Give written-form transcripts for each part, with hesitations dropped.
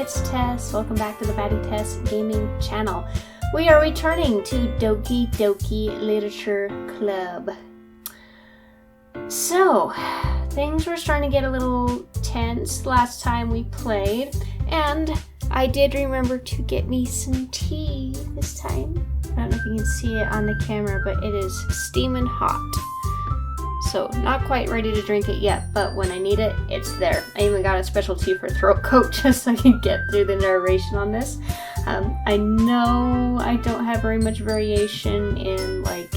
it's Tess. Welcome back to the Batty Tess Gaming channel. We are returning to Doki Doki Literature Club. So, things were starting to get a little tense last time we played, and I did remember to get me some tea this time. I don't know if you can see it on the camera, but it is steaming hot. So, not quite ready to drink it yet, but when I need it, it's there. I even got a special tea for throat coat just so I can get through the narration on this. I know I don't have very much variation in, like,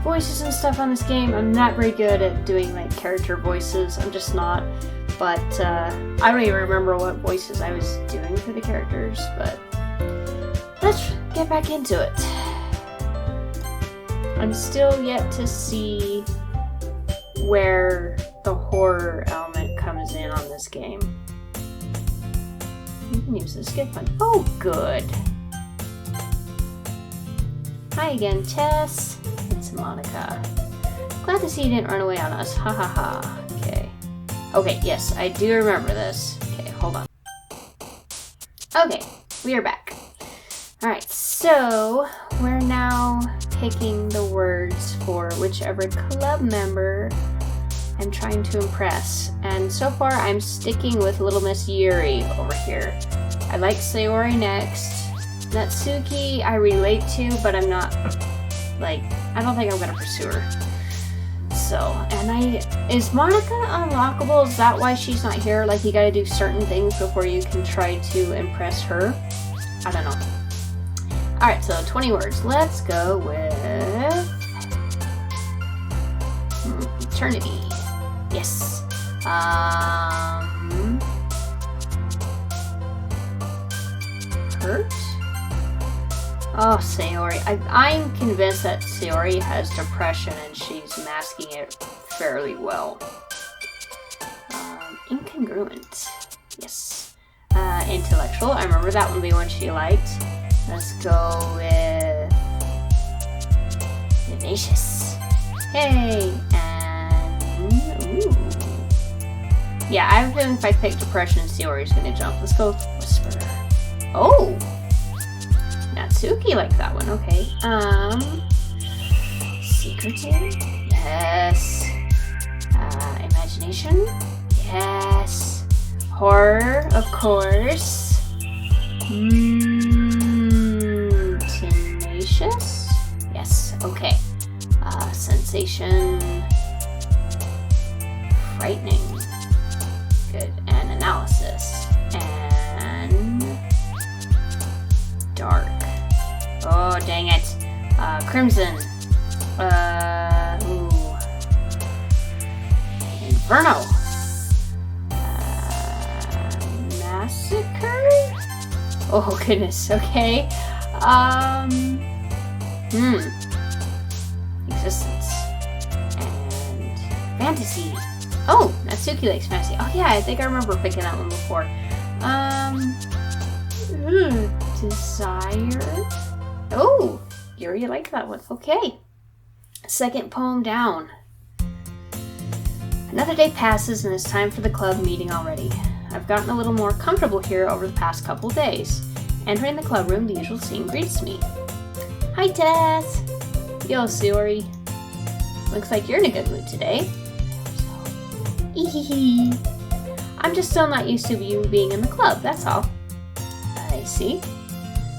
voices and stuff on this game. I'm not very good at doing, like, character voices. I'm just not. But, I don't even remember what voices I was doing for the characters, but let's get back into it. I'm still yet to see where the horror element comes in on this game. You can use the skip button. Oh, good. Hi again, Tess. It's Monica. Glad to see you didn't run away on us. Ha ha ha. Okay. Okay, yes, I do remember this. Okay, hold on. Okay, we are back. Alright, so we're now picking the words for whichever club member I'm trying to impress. And so far I'm sticking with Little Miss Yuri over here. I like Sayori next. Natsuki I relate to, but I'm not, like, I don't think I'm gonna pursue her. So, and is Monica unlockable? Is that why she's not here? Like, you gotta do certain things before you can try to impress her? I don't know. Alright, so 20 words. Let's go with eternity. Yes. Hurt? Oh, Sayori. I'm convinced that Sayori has depression and she's masking it fairly well. Incongruent. Yes. Intellectual. I remember that would be one she liked. Let's go with vivacious. Hey, and ooh. Yeah, I have a feeling if I pick depression, Sayori's gonna jump. Let's go with whisper. Oh, Natsuki liked that one. Okay. Secretive. Yes. Imagination. Yes. Horror, of course. Tenacious? Yes, okay. Sensation. Frightening. Good. And analysis. And dark. Oh, dang it. Crimson. Ooh. Inferno. Massacre? Oh goodness, okay. Existence. And fantasy. Oh, Natsuki likes fantasy. Oh yeah, I think I remember picking that one before. Desire. Oh, Yuri liked that one. Okay. Second poem down. Another day passes and it's time for the club meeting already. I've gotten a little more comfortable here over the past couple days. Entering the club room, the usual scene greets me. Hi, Tess! Yo, Sayori. Looks like you're in a good mood today. Ehehe. I'm just still not used to you being in the club, that's all. I see.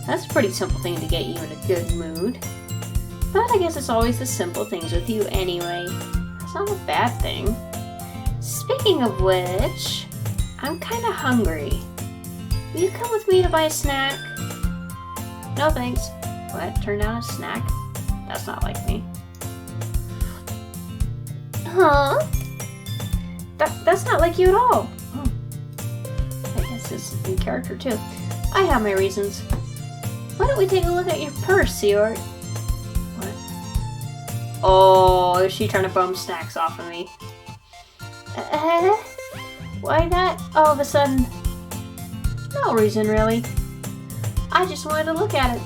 That's a pretty simple thing to get you in a good mood. But I guess it's always the simple things with you anyway. It's not a bad thing. Speaking of which, I'm kinda hungry. Will you come with me to buy a snack? No thanks. What? Turn down a snack? That's not like me. Huh? That's not like you at all. Oh. I guess it's in character too. I have my reasons. Why don't we take a look at your purse, Sayori? What? Oh, is she trying to bum snacks off of me? Why that all of a sudden? No reason, really. I just wanted to look at it.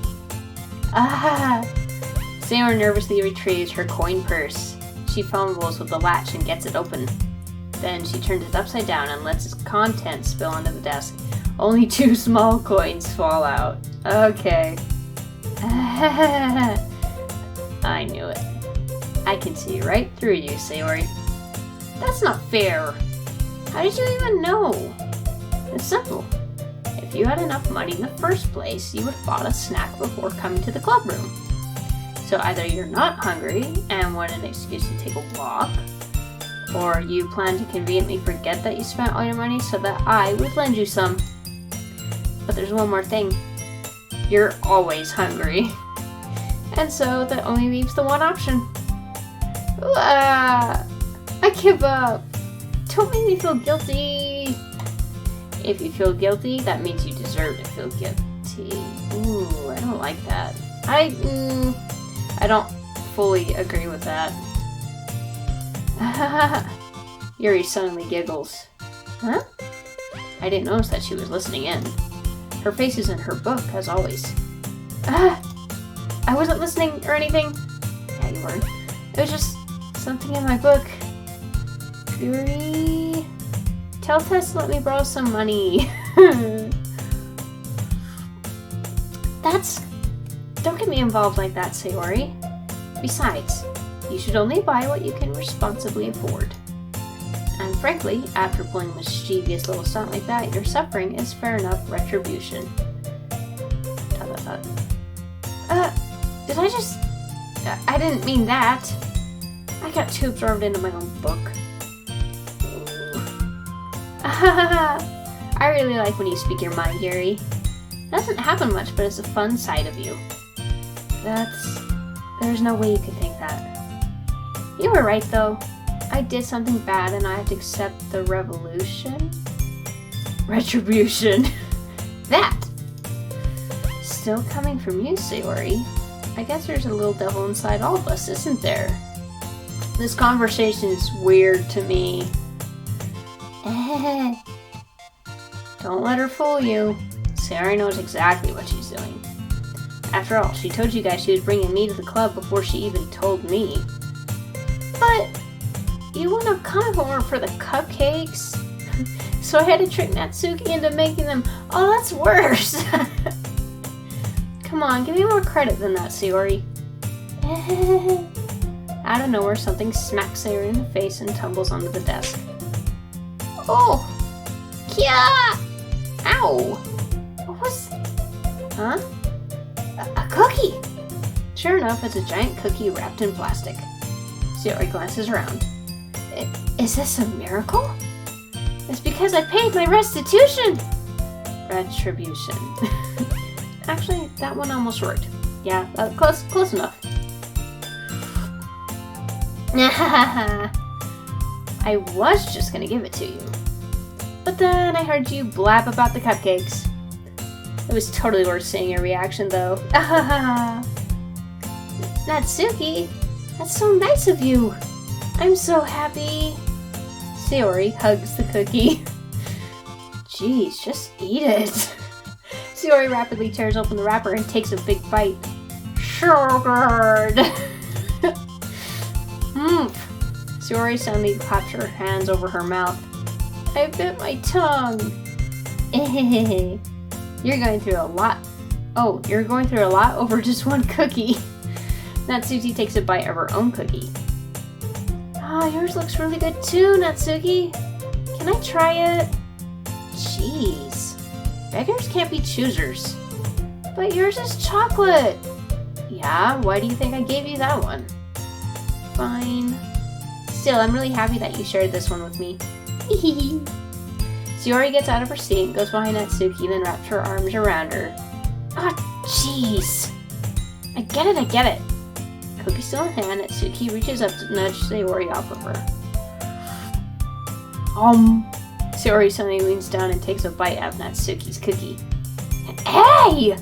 Sayori nervously retrieves her coin purse. She fumbles with the latch and gets it open. Then she turns it upside down and lets its contents spill onto the desk. Only 2 small coins fall out. Okay. I knew it. I can see right through you, Sayori. That's not fair. How did you even know? It's simple. If you had enough money in the first place, you would have bought a snack before coming to the club room. So either you're not hungry and want an excuse to take a walk, or you plan to conveniently forget that you spent all your money so that I would lend you some. But there's one more thing. You're always hungry. And so that only leaves the one option. I give up. Don't make me feel guilty. If you feel guilty, that means you deserve to feel guilty. Ooh, I don't like that. I don't fully agree with that. Yuri suddenly giggles. Huh? I didn't notice that she was listening in. Her face is in her book, as always. I wasn't listening or anything. Yeah, you weren't. It was just something in my book. Yuri, tell Tess to let me borrow some money. Don't get me involved like that, Sayori. Besides, you should only buy what you can responsibly afford. And frankly, after pulling a mischievous little stunt like that, your suffering is fair enough retribution. Did I just... I didn't mean that. I got too absorbed into my own book. I really like when you speak your mind, Yuri. It doesn't happen much, but it's a fun side of you. There's no way you could think that. You were right, though. I did something bad and I have to accept the retribution. That! Still coming from you, Sayori. I guess there's a little devil inside all of us, isn't there? This conversation is weird to me. Don't let her fool you. Sayori knows exactly what she's doing. After all, she told you guys she was bringing me to the club before she even told me. But you wouldn't have come if it weren't for the cupcakes. So I had to trick Natsuki into making them. Oh, that's worse. Come on, give me more credit than that, Sayori. Out of nowhere, something smacks Sayori in the face and tumbles onto the desk. Oh! Kia! Ow! What was... Huh? A cookie! Sure enough, it's a giant cookie wrapped in plastic. Sayori glances around. Is this a miracle? It's because I paid my restitution! Retribution. Actually, that one almost worked. Yeah, close enough. I was just gonna give it to you. But then I heard you blab about the cupcakes. It was totally worth seeing your reaction, though. Natsuki, that's so nice of you. I'm so happy. Sayori hugs the cookie. Jeez, just eat it. Sayori rapidly tears open the wrapper and takes a big bite. Sugared! Sayori suddenly clapped her hands over her mouth. I bit my tongue. You're going through a lot. Oh, you're going through a lot over just one cookie. Natsuki takes a bite of her own cookie. Yours looks really good too, Natsuki. Can I try it? Jeez. Beggars can't be choosers. But yours is chocolate. Yeah, why do you think I gave you that one? Fine. Still, I'm really happy that you shared this one with me. Sayori gets out of her seat, goes behind Natsuki, then wraps her arms around her. Jeez. I get it. Cookie still in hand, Natsuki reaches up to nudge Sayori off of her. Sayori suddenly leans down and takes a bite out of Natsuki's cookie. Hey!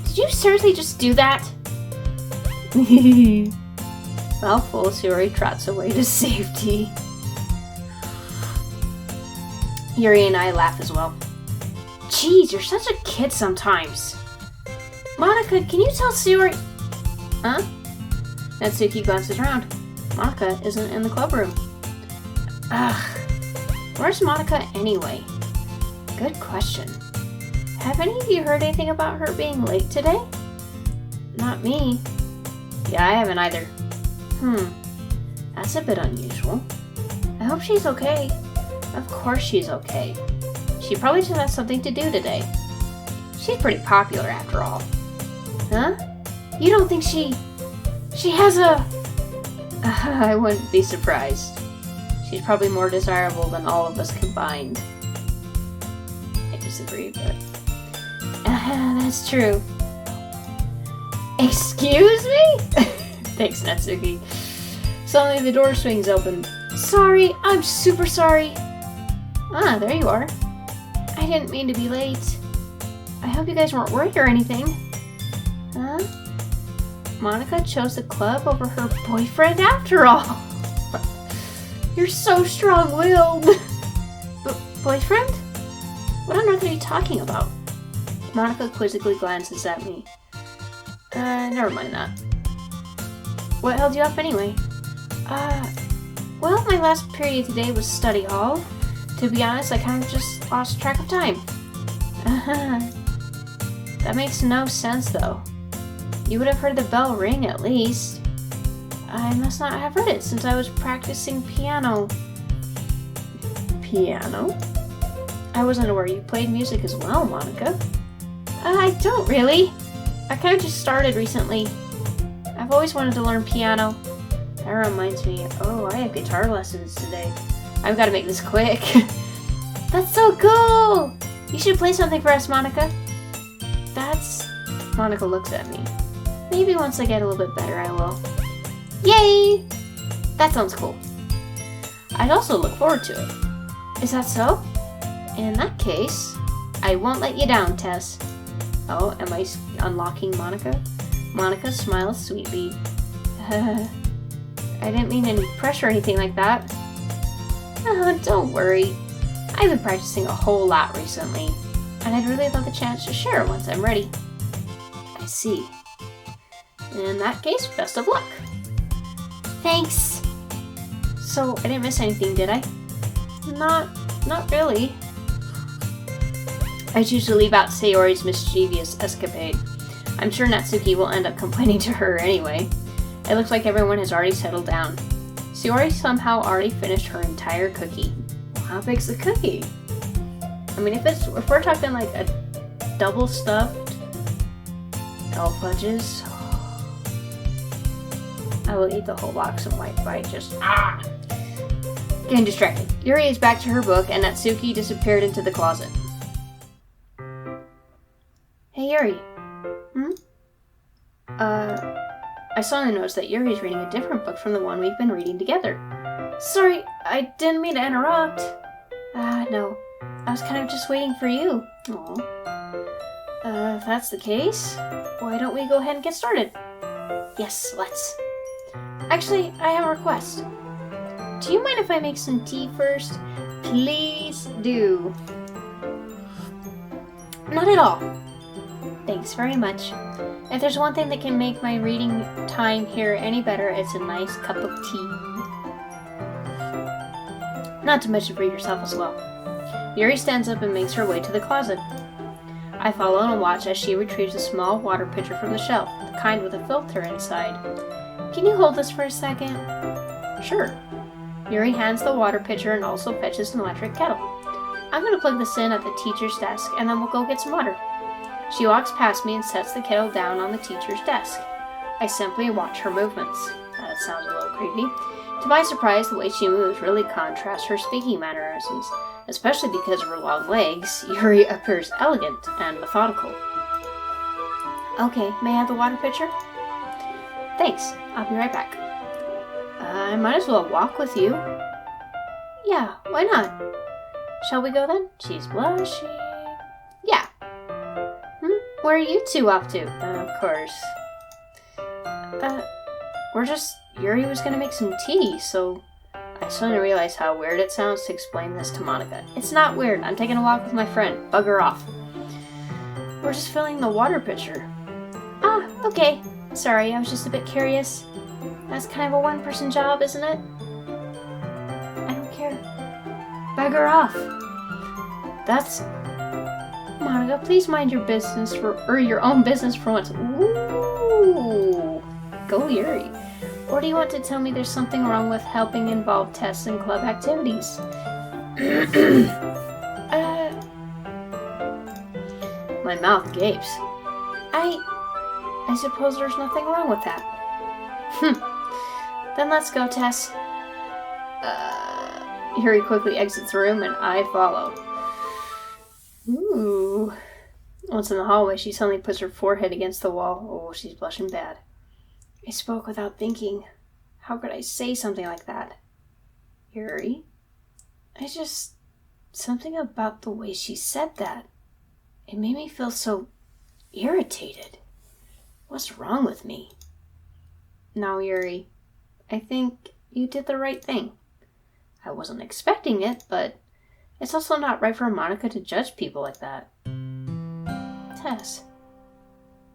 Did you seriously just do that? Mouthful, Sayori trots away to safety. Yuri and I laugh as well. Jeez, you're such a kid sometimes. Monika, can you tell Sayori... Huh? Natsuki glances around. Monika isn't in the club room. Ugh. Where's Monika anyway? Good question. Have any of you heard anything about her being late today? Not me. Yeah, I haven't either. That's a bit unusual. I hope she's okay. Of course she's okay. She probably just has something to do today. She's pretty popular after all. Huh? You don't think she has a... I wouldn't be surprised. She's probably more desirable than all of us combined. I disagree, but... that's true. Excuse me? Thanks, Natsuki. Suddenly the door swings open. Sorry, I'm super sorry. Ah, there you are. I didn't mean to be late. I hope you guys weren't worried or anything. Huh? Monica chose the club over her boyfriend after all. You're so strong-willed. Boyfriend? What on earth are you talking about? Monica quizzically glances at me. Never mind that. What held you up anyway? Well, my last period today was study hall. To be honest, I kind of just lost track of time. That makes no sense, though. You would have heard the bell ring, at least. I must not have heard it since I was practicing piano. Piano? I wasn't aware you played music as well, Monica. I don't really. I kind of just started recently. I've always wanted to learn piano. That reminds me, I have guitar lessons today. I've got to make this quick. That's so cool! You should play something for us, Monica. Monica looks at me. Maybe once I get a little bit better, I will. Yay! That sounds cool. I'd also look forward to it. Is that so? In that case, I won't let you down, Tess. Oh, am I unlocking Monica? Monica smiles sweetly. I didn't mean any pressure or anything like that. Oh, don't worry. I've been practicing a whole lot recently, and I'd really love the chance to share once I'm ready. I see. In that case, best of luck. Thanks. So, I didn't miss anything, did I? Not really. I choose to leave out Sayori's mischievous escapade. I'm sure Natsuki will end up complaining to her anyway. It looks like everyone has already settled down. Sayori somehow already finished her entire cookie. Well, how big's the cookie? I mean, if we're talking like a double stuffed elf fudges, I will eat the whole box in one bite. Getting distracted. Yuri is back to her book, and Natsuki disappeared into the closet. Hey, Yuri. I saw in the notes that Yuri's reading a different book from the one we've been reading together. Sorry, I didn't mean to interrupt. No. I was kind of just waiting for you. Aw. If that's the case, why don't we go ahead and get started? Yes, let's. Actually, I have a request. Do you mind if I make some tea first? Please do. Not at all. Thanks very much. If there's one thing that can make my reading time here any better, it's a nice cup of tea. Not to mention for yourself as well. Yuri stands up and makes her way to the closet. I follow and watch as she retrieves a small water pitcher from the shelf, the kind with a filter inside. Can you hold this for a second? Sure. Yuri hands the water pitcher and also fetches an electric kettle. I'm going to plug this in at the teacher's desk, and then we'll go get some water. She walks past me and sets the kettle down on the teacher's desk. I simply watch her movements. That sounds a little creepy. To my surprise, the way she moves really contrasts her speaking mannerisms, especially because of her long legs. Yuri appears elegant and methodical. Okay, may I have the water pitcher? Thanks, I'll be right back. I might as well walk with you. Yeah, why not? Shall we go then? She's blushing. Yeah. Where are you two off to? Of course. Yuri was gonna make some tea, so I suddenly realized how weird it sounds to explain this to Monica. It's not weird. I'm taking a walk with my friend. Bugger off. We're just filling the water pitcher. Ah, okay. Sorry, I was just a bit curious. That's kind of a one-person job, isn't it? I don't care. Bugger off. That's... Monica, please mind your business or your own business for once. Ooh. Go Yuri. Or do you want to tell me there's something wrong with helping involve tests and club activities? My mouth gapes. I suppose there's nothing wrong with that. Then let's go, Tess. Yuri quickly exits the room and I follow. Ooh. Once in the hallway, she suddenly puts her forehead against the wall. Oh, she's blushing bad. I spoke without thinking. How could I say something like that? Yuri? Something about the way she said that. It made me feel so irritated. What's wrong with me? No, Yuri. I think you did the right thing. I wasn't expecting it, but it's also not right for Monica to judge people like that. Tess,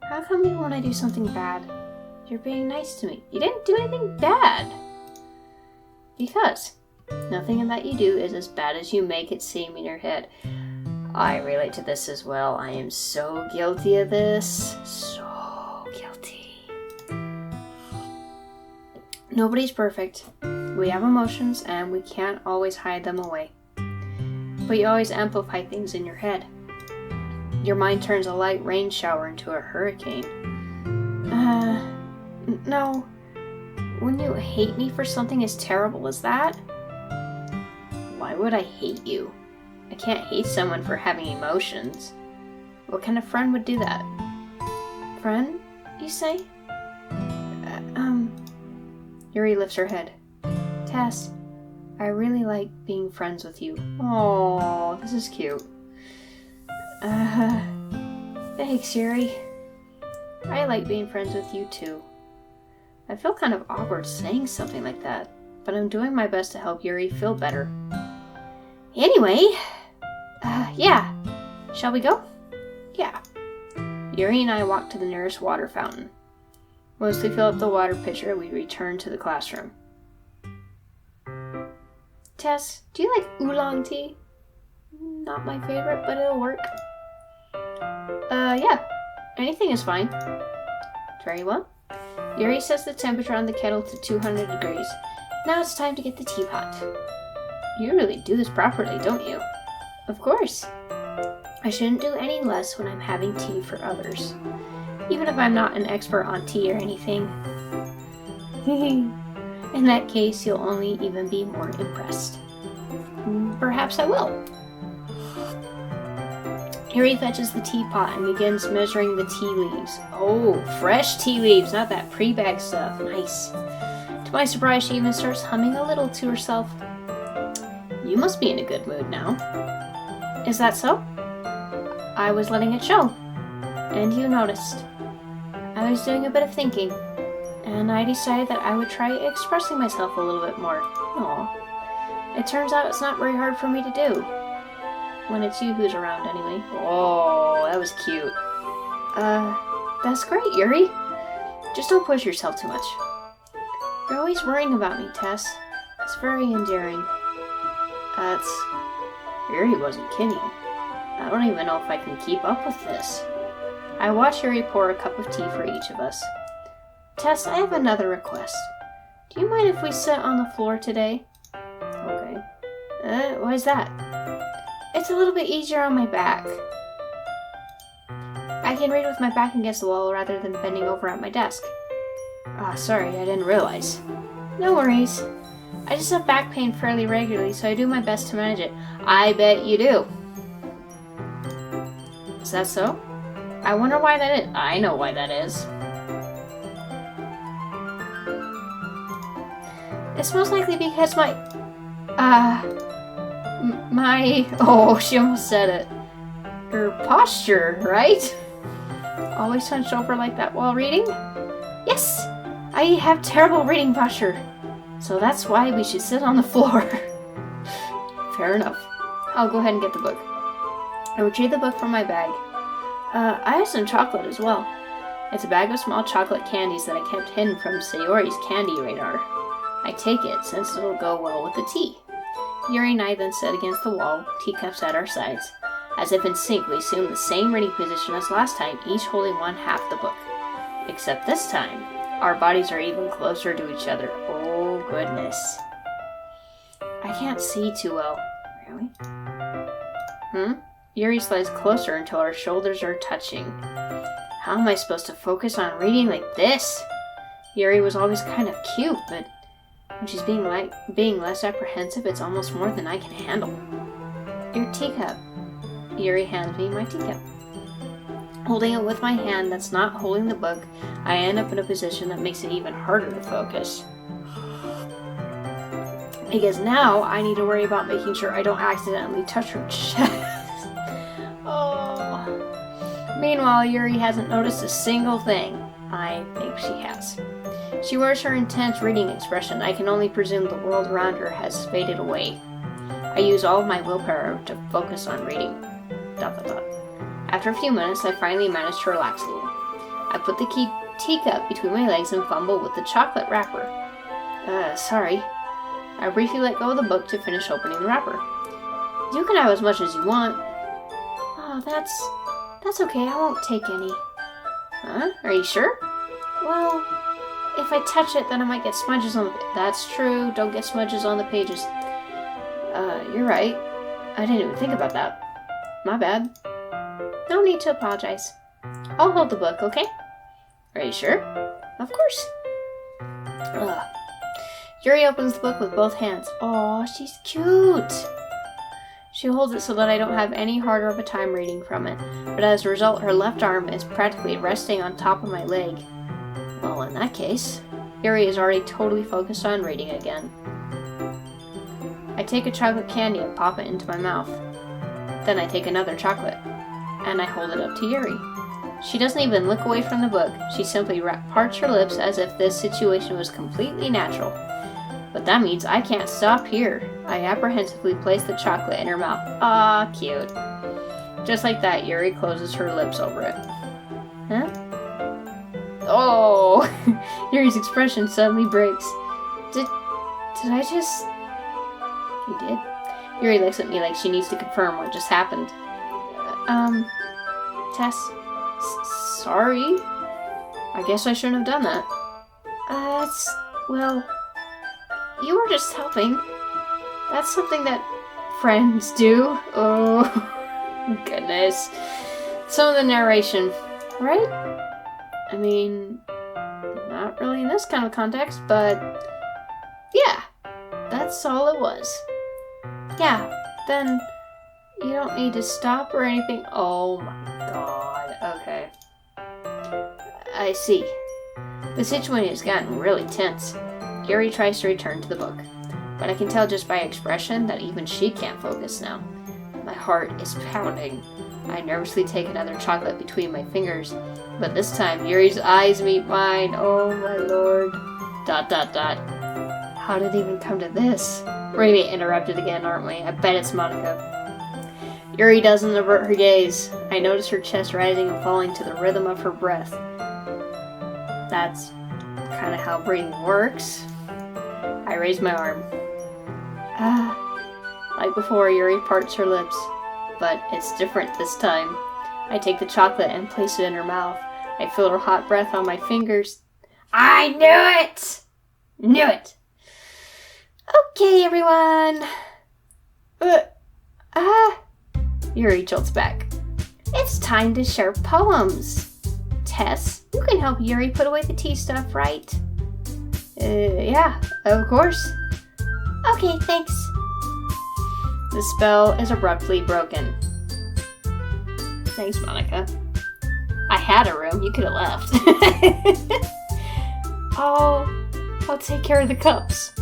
how come even when I do something bad, you're being nice to me? You didn't do anything bad. Because nothing in that you do is as bad as you make it seem in your head. I relate to this as well. I am so guilty of this. So guilty. Nobody's perfect. We have emotions and we can't always hide them away. But you always amplify things in your head. Your mind turns a light rain shower into a hurricane. No. Wouldn't you hate me for something as terrible as that? Why would I hate you? I can't hate someone for having emotions. What kind of friend would do that? Friend, you say? Yuri lifts her head. Tess, I really like being friends with you. Oh, this is cute. Thanks, Yuri. I like being friends with you too. I feel kind of awkward saying something like that, but I'm doing my best to help Yuri feel better. Anyway, yeah. Shall we go? Yeah. Yuri and I walk to the nearest water fountain. Once we fill up the water pitcher, we return to the classroom. Tess, do you like oolong tea? Not my favorite, but it'll work. Yeah. Anything is fine. Very well. Yuri sets the temperature on the kettle to 200 degrees. Now it's time to get the teapot. You really do this properly, don't you? Of course. I shouldn't do any less when I'm having tea for others. Even if I'm not an expert on tea or anything. In that case, you'll only even be more impressed. Perhaps I will. Yuri fetches the teapot and begins measuring the tea leaves. Oh, fresh tea leaves, not that pre-bagged stuff. Nice. To my surprise, she even starts humming a little to herself. You must be in a good mood now. Is that so? I was letting it show. And you noticed. I was doing a bit of thinking, and I decided that I would try expressing myself a little bit more. Aw. It turns out it's not very hard for me to do. When it's you who's around, anyway. Oh, that was cute. That's great, Yuri. Just don't push yourself too much. You're always worrying about me, Tess. It's very endearing. Yuri wasn't kidding. I don't even know if I can keep up with this. I watch Yuri pour a cup of tea for each of us. Tess, I have another request. Do you mind if we sit on the floor today? Okay. Why is that? It's a little bit easier on my back. I can read with my back against the wall rather than bending over at my desk. Sorry, I didn't realize. No worries. I just have back pain fairly regularly, so I do my best to manage it. I bet you do. Is that so? I wonder why that is. I know why that is. It's most likely because oh, she almost said it. Her posture, right? Always hunched over like that while reading? Yes! I have terrible reading posture. So that's why we should sit on the floor. Fair enough. I'll go ahead and get the book. I retrieve the book from my bag. I have some chocolate as well. It's a bag of small chocolate candies that I kept hidden from Sayori's candy radar. I take it, since it'll go well with the tea. Yuri and I then sit against the wall, teacups at our sides. As if in sync, we assume the same reading position as last time, each holding one half the book. Except this time, our bodies are even closer to each other. Oh, goodness. I can't see too well. Really? Yuri slides closer until our shoulders are touching. How am I supposed to focus on reading like this? Yuri was always kind of cute, but when she's being less apprehensive, it's almost more than I can handle. Your teacup. Yuri hands me my teacup. Holding it with my hand that's not holding the book, I end up in a position that makes it even harder to focus. Because now I need to worry about making sure I don't accidentally touch her chest. Oh. Meanwhile, Yuri hasn't noticed a single thing. I think she has. She wears her intense reading expression. I can only presume the world around her has faded away. I use all of my willpower to focus on reading. ... After a few minutes, I finally managed to relax a little. I put the teacup between my legs and fumble with the chocolate wrapper. Sorry. I briefly let go of the book to finish opening the wrapper. You can have as much as you want. Oh, that's okay. I won't take any. Huh? Are you sure? Well, if I touch it, then I might get smudges on the... That's true. Don't get smudges on the pages. You're right. I didn't even think about that. My bad. No need to apologize. I'll hold the book, okay? Are you sure? Of course. Yuri opens the book with both hands. Aw, she's cute. She holds it so that I don't have any harder of a time reading from it, but as a result, her left arm is practically resting on top of my leg. Well, in that case, Yuri is already totally focused on reading again. I take a chocolate candy and pop it into my mouth. Then I take another chocolate, and I hold it up to Yuri. She doesn't even look away from the book. She simply parts her lips as if this situation was completely natural. But that means I can't stop here. I apprehensively place the chocolate in her mouth. Ah, cute. Just like that, Yuri closes her lips over it. Huh? Oh! Yuri's expression suddenly breaks. Did I just... You did? Yuri looks at me like she needs to confirm what just happened. Tess? Sorry? I guess I shouldn't have done that. Well... You were just helping. That's something that friends do. Oh, goodness. Some of the narration, right? I mean, not really in this kind of context, but yeah, that's all it was. Yeah, then you don't need to stop or anything. Oh my god, okay. I see. The situation has gotten really tense. Yuri tries to return to the book, but I can tell just by expression that even she can't focus now. My heart is pounding. I nervously take another chocolate between my fingers, but this time Yuri's eyes meet mine. Oh my lord. ... How did it even come to this? We're gonna be interrupted again, aren't we? I bet it's Monica. Yuri doesn't avert her gaze. I notice her chest rising and falling to the rhythm of her breath. That's kind of how breathing works. I raise my arm. Like before, Yuri parts her lips, but it's different this time. I take the chocolate and place it in her mouth. I feel her hot breath on my fingers. I knew it! Knew it! Okay, everyone. Yuri jolts back. It's time to share poems. Tess, you can help Yuri put away the tea stuff, right? Yeah, of course. Okay, thanks. The spell is abruptly broken. Thanks, Monica. I had a room, you could have left. I'll take care of the cups.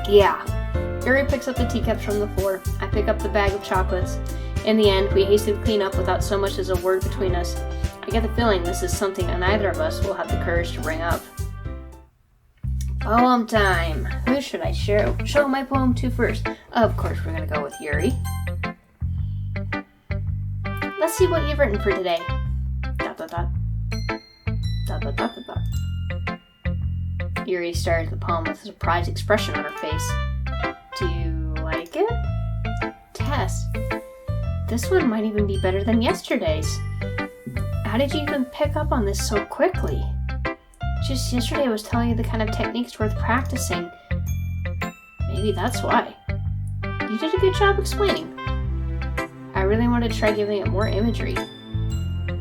Yeah. Yuri picks up the teacups from the floor. I pick up the bag of chocolates. In the end, we hastily clean up without so much as a word between us. I get the feeling this is something that neither of us will have the courage to bring up. Poem time. Who should I show my poem to first? Of course, we're gonna go with Yuri. Let's see what you've written for today. ... Yuri stares at the poem with a surprised expression on her face. Do you like it? Tess, this one might even be better than yesterday's. How did you even pick up on this so quickly? Just yesterday I was telling you the kind of techniques worth practicing. Maybe that's why. You did a good job explaining. I really want to try giving it more imagery.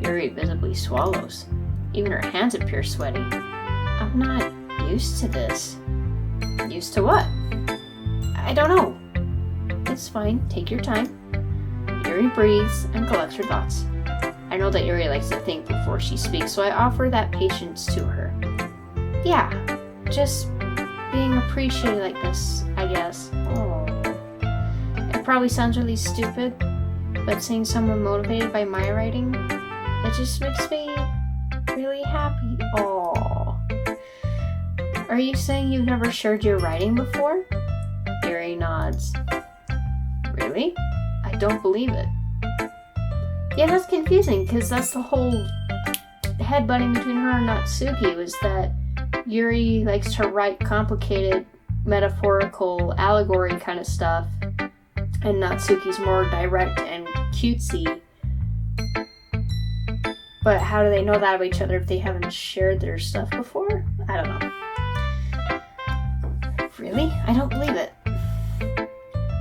Yuri visibly swallows. Even her hands appear sweaty. I'm not used to this. Used to what? I don't know. It's fine. Take your time. Yuri breathes and collects her thoughts. I know that Yuri likes to think before she speaks, so I offer that patience to her. Yeah, just being appreciated like this, I guess. Oh. It probably sounds really stupid, but seeing someone motivated by my writing, it just makes me really happy. Oh. Are you saying you've never shared your writing before? Yuri nods. Really? I don't believe it. Yeah, that's confusing, because that's the whole headbutting between her and Natsuki, was that Yuri likes to write complicated, metaphorical, allegory kind of stuff, and Natsuki's more direct and cutesy. But how do they know that of each other if they haven't shared their stuff before? I don't know. Really? I don't believe it.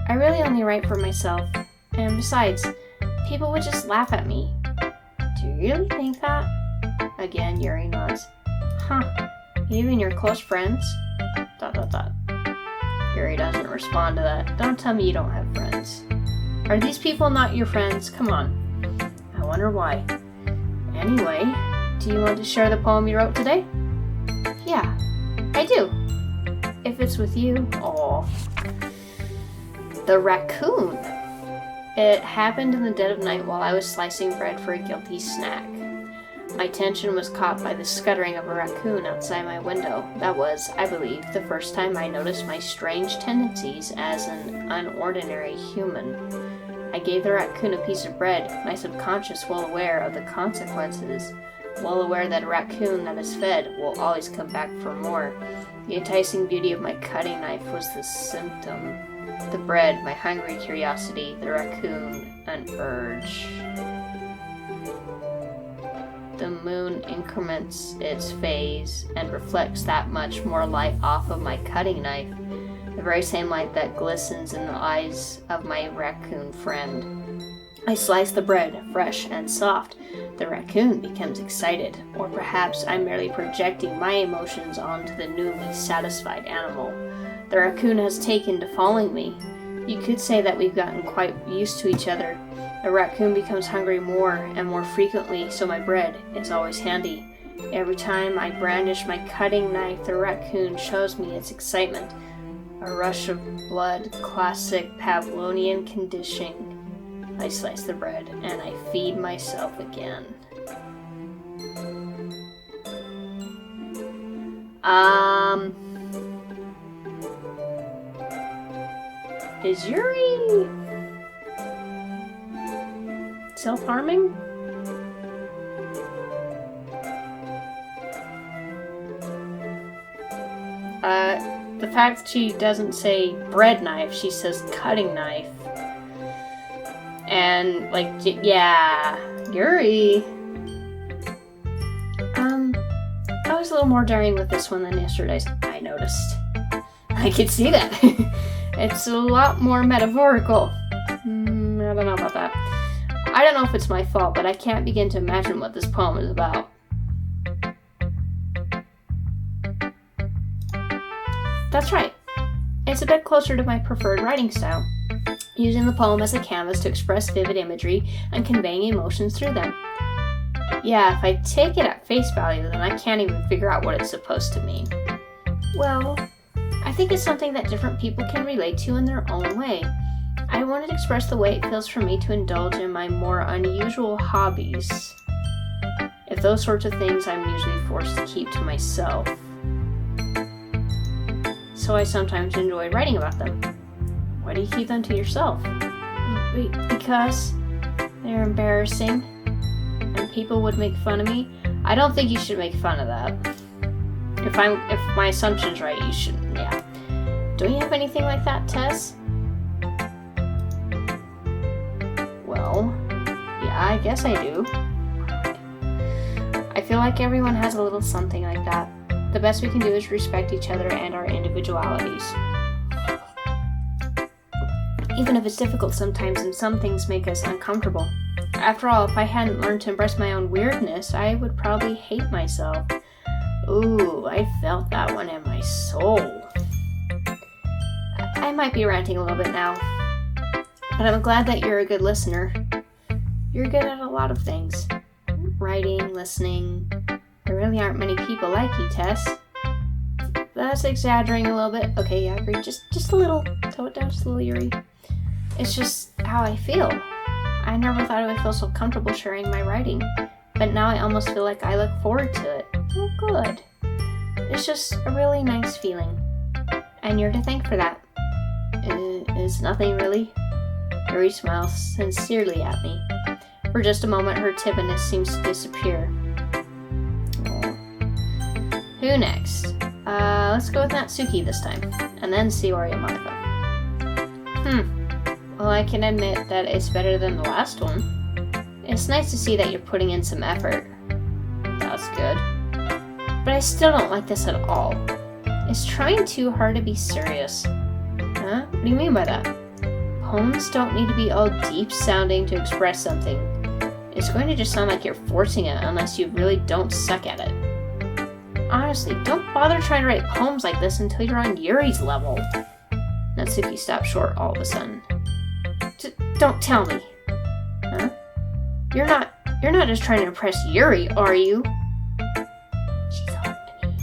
I really only write for myself, and besides, people would just laugh at me. Do you really think that? Again, Yuri nods. Huh. Even your close friends? ... Yuri doesn't respond to that. Don't tell me you don't have friends. Are these people not your friends? Come on. I wonder why. Anyway, do you want to share the poem you wrote today? Yeah, I do. If it's with you. Aw. The raccoon. It happened in the dead of night while I was slicing bread for a guilty snack. My attention was caught by the scuttering of a raccoon outside my window. That was, I believe, the first time I noticed my strange tendencies as an unordinary human. I gave the raccoon a piece of bread, my subconscious well aware of the consequences, well aware that a raccoon that is fed will always come back for more. The enticing beauty of my cutting knife was the symptom. The bread, my hungry curiosity, the raccoon, an urge. The moon increments its phase and reflects that much more light off of my cutting knife, the very same light that glistens in the eyes of my raccoon friend. I slice the bread, fresh and soft. The raccoon becomes excited, or perhaps I'm merely projecting my emotions onto the newly satisfied animal. The raccoon has taken to following me. You could say that we've gotten quite used to each other. The raccoon becomes hungry more and more frequently, so my bread is always handy. Every time I brandish my cutting knife, the raccoon shows me its excitement. A rush of blood, classic Pavlovian conditioning. I slice the bread and I feed myself again. Is Yuri self-harming? The fact that she doesn't say bread knife, she says cutting knife. And, like, yeah, Yuri. I was a little more daring with this one than yesterday's, I noticed. I could see that. It's a lot more metaphorical. I don't know about that. I don't know if it's my fault, but I can't begin to imagine what this poem is about. That's right. It's a bit closer to my preferred writing style, using the poem as a canvas to express vivid imagery and conveying emotions through them. Yeah, if I take it at face value, then I can't even figure out what it's supposed to mean. Well, I think it's something that different people can relate to in their own way. I wanted to express the way it feels for me to indulge in my more unusual hobbies. If those sorts of things I'm usually forced to keep to myself. So I sometimes enjoy writing about them. Why do you keep them to yourself? Because they're embarrassing and people would make fun of me. I don't think you should make fun of that. If my assumption's right, you shouldn't, yeah. Don't you have anything like that, Tess? I guess I do. I feel like everyone has a little something like that. The best we can do is respect each other and our individualities. Even if it's difficult sometimes and some things make us uncomfortable. After all, if I hadn't learned to embrace my own weirdness, I would probably hate myself. Ooh, I felt that one in my soul. I might be ranting a little bit now, but I'm glad that you're a good listener. You're good at a lot of things. Writing, listening. There really aren't many people like you, Tess. That's exaggerating a little bit. Okay, yeah, I agree. Just a little. Tone it down just a little, Yuri. It's just how I feel. I never thought I would feel so comfortable sharing my writing, but now I almost feel like I look forward to it. Oh, good. It's just a really nice feeling, and you're to thank for that. It's nothing really. Yuri smiles sincerely at me. For just a moment, her timidness seems to disappear. Oh. Who next? Let's go with Natsuki this time, and then Sayori and Monica. Well, I can admit that it's better than the last one. It's nice to see that you're putting in some effort. That's good. But I still don't like this at all. It's trying too hard to be serious. Huh? What do you mean by that? Poems don't need to be all deep sounding to express something. It's going to just sound like you're forcing it unless you really don't suck at it. Honestly, don't bother trying to write poems like this until you're on Yuri's level. Natsuki stopped short all of a sudden. Don't tell me. Huh? You're not just trying to impress Yuri, are you? She's hard to me.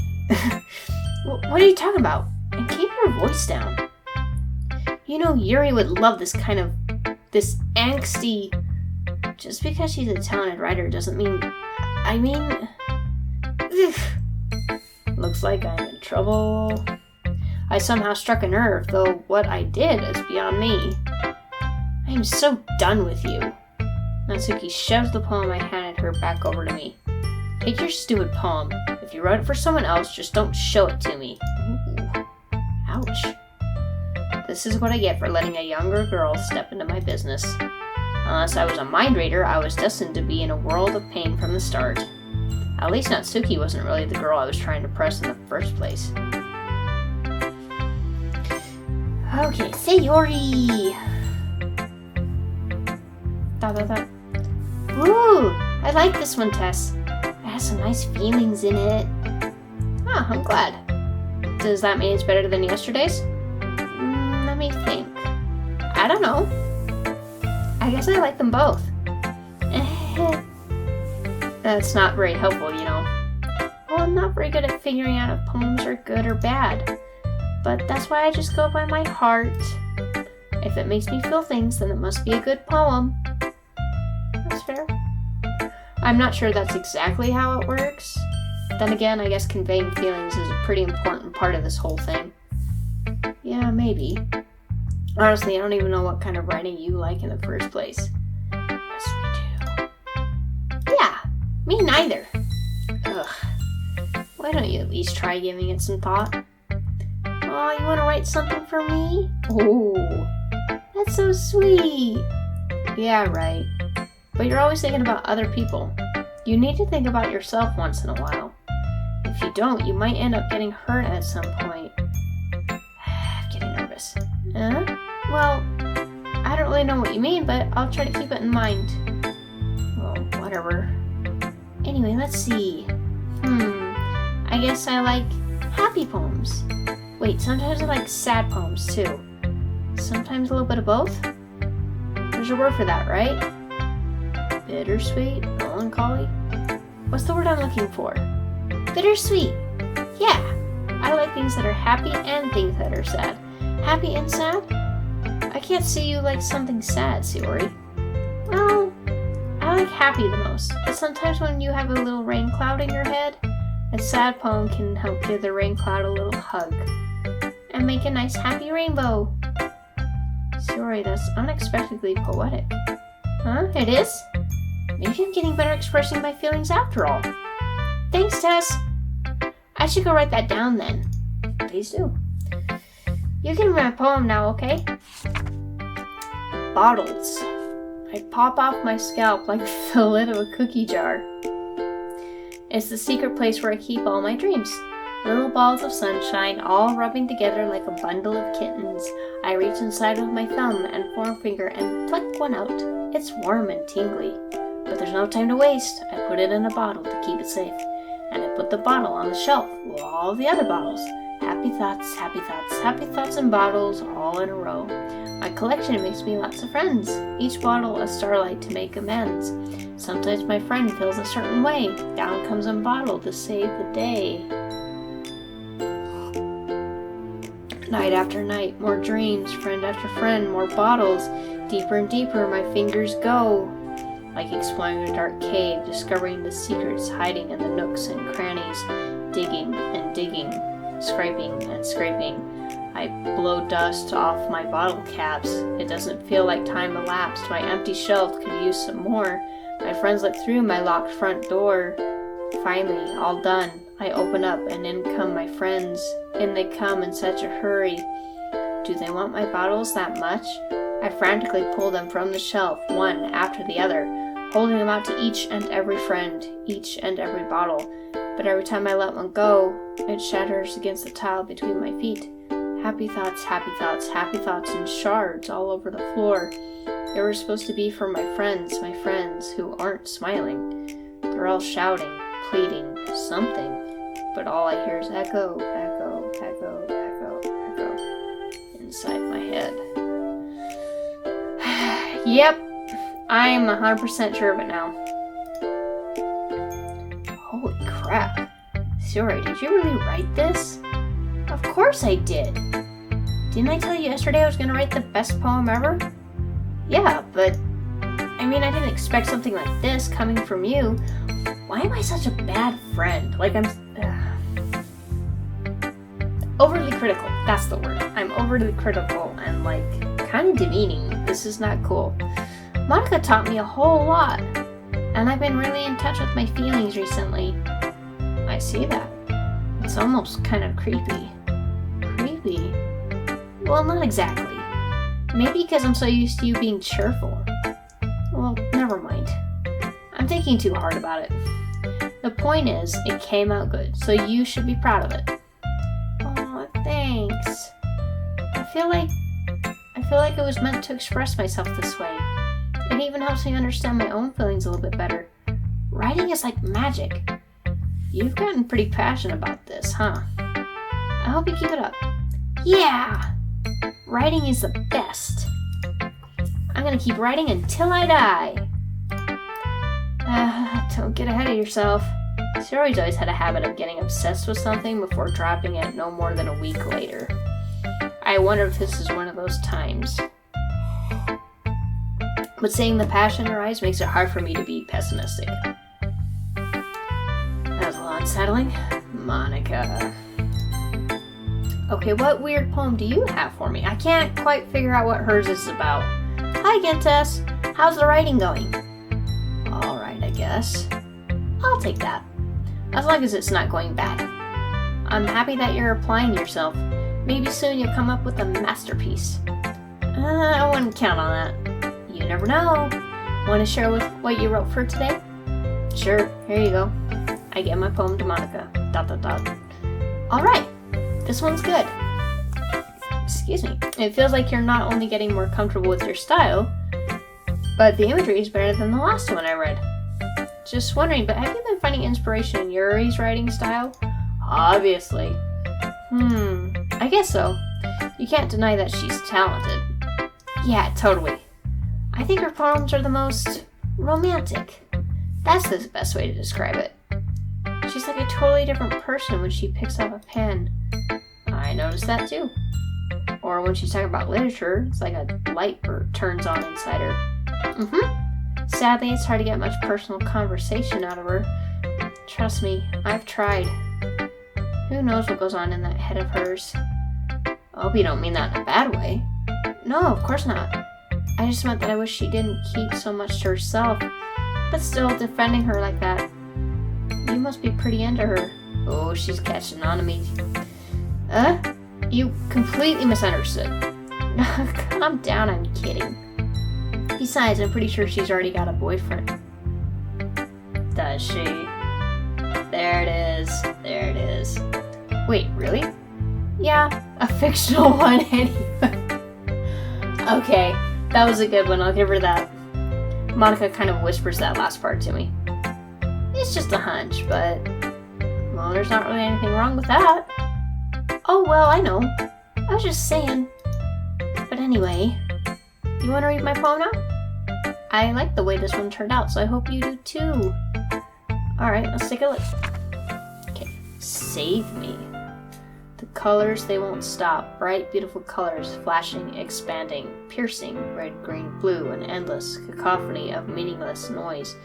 What are you talking about? And keep your voice down. You know Yuri would love this angsty... Just because she's a talented writer doesn't mean... Looks like I'm in trouble. I somehow struck a nerve, though what I did is beyond me. I am so done with you. Natsuki shoved the poem I handed her back over to me. Take your stupid poem. If you wrote it for someone else, just don't show it to me. Ooh. Ouch. This is what I get for letting a younger girl step into my business. Unless I was a mind reader, I was destined to be in a world of pain from the start. At least Natsuki wasn't really the girl I was trying to press in the first place. Okay, Sayori! Ooh, I like this one, Tess. It has some nice feelings in it. Ah, I'm glad. Does that mean it's better than yesterday's? Let me think. I don't know. I guess I like them both. That's not very helpful, you know. Well, I'm not very good at figuring out if poems are good or bad. But that's why I just go by my heart. If it makes me feel things, then it must be a good poem. That's fair. I'm not sure that's exactly how it works. Then again, I guess conveying feelings is a pretty important part of this whole thing. Yeah, maybe. Honestly, I don't even know what kind of writing you like in the first place. Yes, we do. Yeah, me neither. Ugh. Why don't you at least try giving it some thought? Oh, you want to write something for me? Oh, that's so sweet. Yeah, right. But you're always thinking about other people. You need to think about yourself once in a while. If you don't, you might end up getting hurt at some point. I'm getting nervous. Well, I don't really know what you mean, but I'll try to keep it in mind. Well, whatever. Anyway, let's see. I guess I like happy poems. Wait, sometimes I like sad poems too. Sometimes a little bit of both? There's a word for that, right? Bittersweet? Melancholy? What's the word I'm looking for? Bittersweet! Yeah! I like things that are happy and things that are sad. Happy and sad? I can't see you like something sad, Sayori. Well, I like happy the most, but sometimes when you have a little rain cloud in your head, a sad poem can help give the rain cloud a little hug and make a nice happy rainbow. Sayori, that's unexpectedly poetic. Huh? It is? Maybe I'm getting better at expressing my feelings after all. Thanks, Tess. I should go write that down then. Please do. You can read my poem now, okay? Bottles. I pop off my scalp like the lid of a cookie jar. It's the secret place where I keep all my dreams. Little balls of sunshine, all rubbing together like a bundle of kittens. I reach inside with my thumb and forefinger and pluck one out. It's warm and tingly. But there's no time to waste. I put it in a bottle to keep it safe. And I put the bottle on the shelf with all the other bottles. Happy thoughts, happy thoughts, happy thoughts in bottles, all in a row. My collection makes me lots of friends. Each bottle a starlight to make amends. Sometimes my friend feels a certain way. Down comes a bottle to save the day. Night after night, more dreams, friend after friend, more bottles. Deeper and deeper my fingers go. Like exploring a dark cave, discovering the secrets hiding in the nooks and crannies. Digging and digging, scraping and scraping. I blow dust off my bottle caps. It doesn't feel like time elapsed. My empty shelf could use some more. My friends look through my locked front door. Finally, all done. I open up and in come my friends. In they come in such a hurry. Do they want my bottles that much? I frantically pull them from the shelf, one after the other, holding them out to each and every friend, each and every bottle. But every time I let one go, it shatters against the tile between my feet. Happy thoughts, happy thoughts, happy thoughts in shards all over the floor. They were supposed to be for my friends who aren't smiling. They're all shouting, pleading, something. But all I hear is echo, echo, echo, echo, echo inside my head. Yep, I'm 100% sure of it now. Holy crap. Sorry, did you really write this? Of course I did. Didn't I tell you yesterday I was going to write the best poem ever? Yeah, but I didn't expect something like this coming from you. Why am I such a bad friend? Like I'm overly critical. That's the word. I'm overly critical and kind of demeaning. This is not cool. Monica taught me a whole lot, and I've been really in touch with my feelings recently. I see that. It's almost kind of creepy. Creepy? Well, not exactly. Maybe because I'm so used to you being cheerful. Well, never mind. I'm thinking too hard about it. The point is, it came out good, so you should be proud of it. Aw, thanks. I feel like it was meant to express myself this way. It even helps me understand my own feelings a little bit better. Writing is like magic. You've gotten pretty passionate about this, huh? I hope you keep it up. Yeah! Writing is the best. I'm gonna keep writing until I die. Don't get ahead of yourself. Sherry's always had a habit of getting obsessed with something before dropping it no more than a week later. I wonder if this is one of those times. But seeing the passion in her eyes makes it hard for me to be pessimistic. That was a little unsettling. Monica. Okay, what weird poem do you have for me? I can't quite figure out what hers is about. Hi again, Tess. How's the writing going? Alright, I guess. I'll take that. As long as it's not going bad. I'm happy that you're applying yourself. Maybe soon you'll come up with a masterpiece. I wouldn't count on that. You never know. Want to share with what you wrote for today? Sure, here you go. I get my poem to Monica. ... Alright, this one's good. Excuse me. It feels like you're not only getting more comfortable with your style, but the imagery is better than the last one I read. Just wondering, but have you been finding inspiration in Yuri's writing style? Obviously. I guess so. You can't deny that she's talented. Yeah, totally. I think her poems are the most romantic. That's the best way to describe it. She's like a totally different person when she picks up a pen. I noticed that too. Or when she's talking about literature, it's like a light turns on inside her. Sadly, it's hard to get much personal conversation out of her. Trust me, I've tried. Who knows what goes on in that head of hers? I hope you don't mean that in a bad way. No, of course not. I just meant that I wish she didn't keep so much to herself, but still defending her like that. You must be pretty into her. Oh, she's catching on to me. You completely misunderstood. Calm down, I'm kidding. Besides, I'm pretty sure she's already got a boyfriend. Does she? There it is. There it is. Wait, really? Yeah, a fictional one anyway. Okay, that was a good one. I'll give her that. Monica kind of whispers that last part to me. It's just a hunch, but... well, there's not really anything wrong with that. Oh, well, I know. I was just saying. But anyway, you want to read my poem now? I like the way this one turned out, so I hope you do too. Alright, let's take a look. Okay, save me. The colors, they won't stop. Bright, beautiful colors, flashing, expanding, piercing, red, green, blue, an endless cacophony of meaningless noise.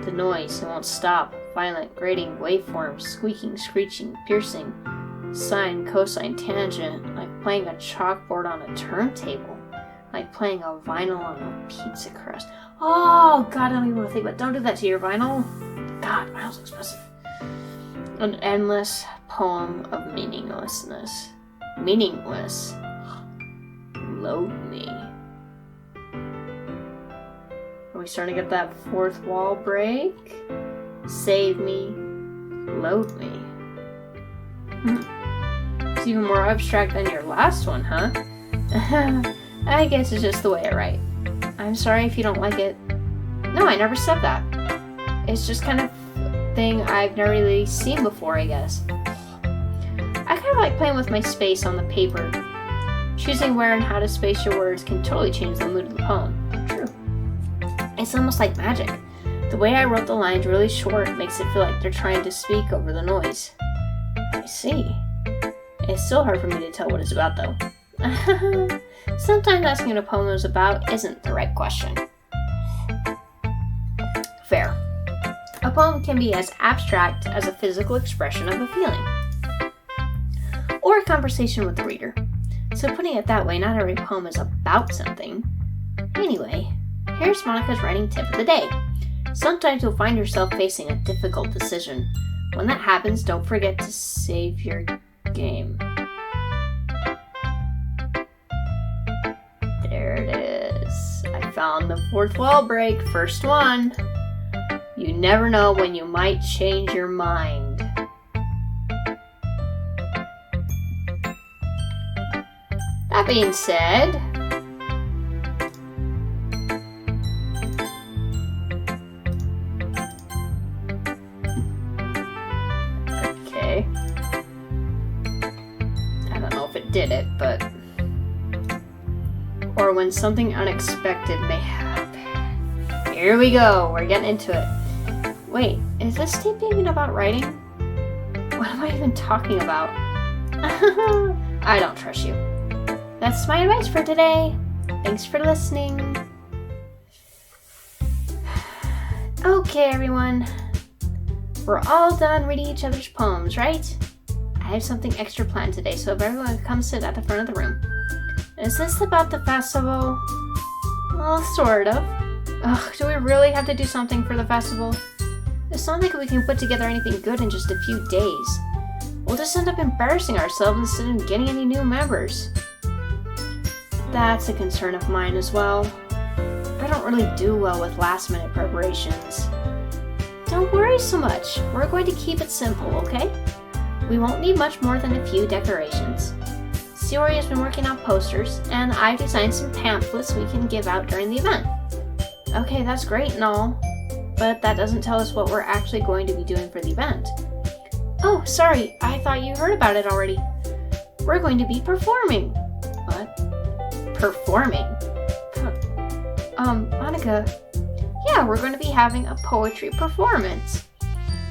The noise, it won't stop. Violent, grating, waveforms, squeaking, screeching, piercing, sine, cosine, tangent, like playing a chalkboard on a turntable, like playing a vinyl on a pizza crust. Oh, God, I don't even want to think about it. Don't do that to your vinyl. God, vinyl's expensive. An endless poem of meaninglessness. Meaningless. Load me. Are we starting to get that fourth wall break? Save me. Load me. It's even more abstract than your last one, huh? I guess it's just the way I write. I'm sorry if you don't like it. No, I never said that. It's just kind of thing I've never really seen before, I guess. I kind of like playing with my space on the paper. Choosing where and how to space your words can totally change the mood of the poem. True. It's almost like magic. The way I wrote the lines really short makes it feel like they're trying to speak over the noise. I see. It's still hard for me to tell what it's about, though. Sometimes asking what a poem is about isn't the right question. Fair. A poem can be as abstract as a physical expression of a feeling, or a conversation with the reader. So putting it that way, not every poem is about something. Anyway, here's Monica's writing tip of the day. Sometimes you'll find yourself facing a difficult decision. When that happens, don't forget to save your game. There it is. I found the fourth wall break, first one. You never know when you might change your mind. That being said, okay, I don't know if it did it, but, or when something unexpected may happen. Here we go, we're getting into it. Wait, is this tape even about writing? What am I even talking about? I don't trust you. That's my advice for today. Thanks for listening. Okay, everyone. We're all done reading each other's poems, right? I have something extra planned today, so if everyone could come sit at the front of the room. Is this about the festival? Well, sort of. Ugh, do we really have to do something for the festival? It's not like we can put together anything good in just a few days. We'll just end up embarrassing ourselves instead of getting any new members. That's a concern of mine as well. I don't really do well with last-minute preparations. Don't worry so much. We're going to keep it simple, okay? We won't need much more than a few decorations. Siori has been working on posters, and I've designed some pamphlets we can give out during the event. Okay, that's great and all, but that doesn't tell us what we're actually going to be doing for the event. Oh, sorry, I thought you heard about it already. We're going to be performing. What? Performing? Monica. Yeah, we're going to be having a poetry performance.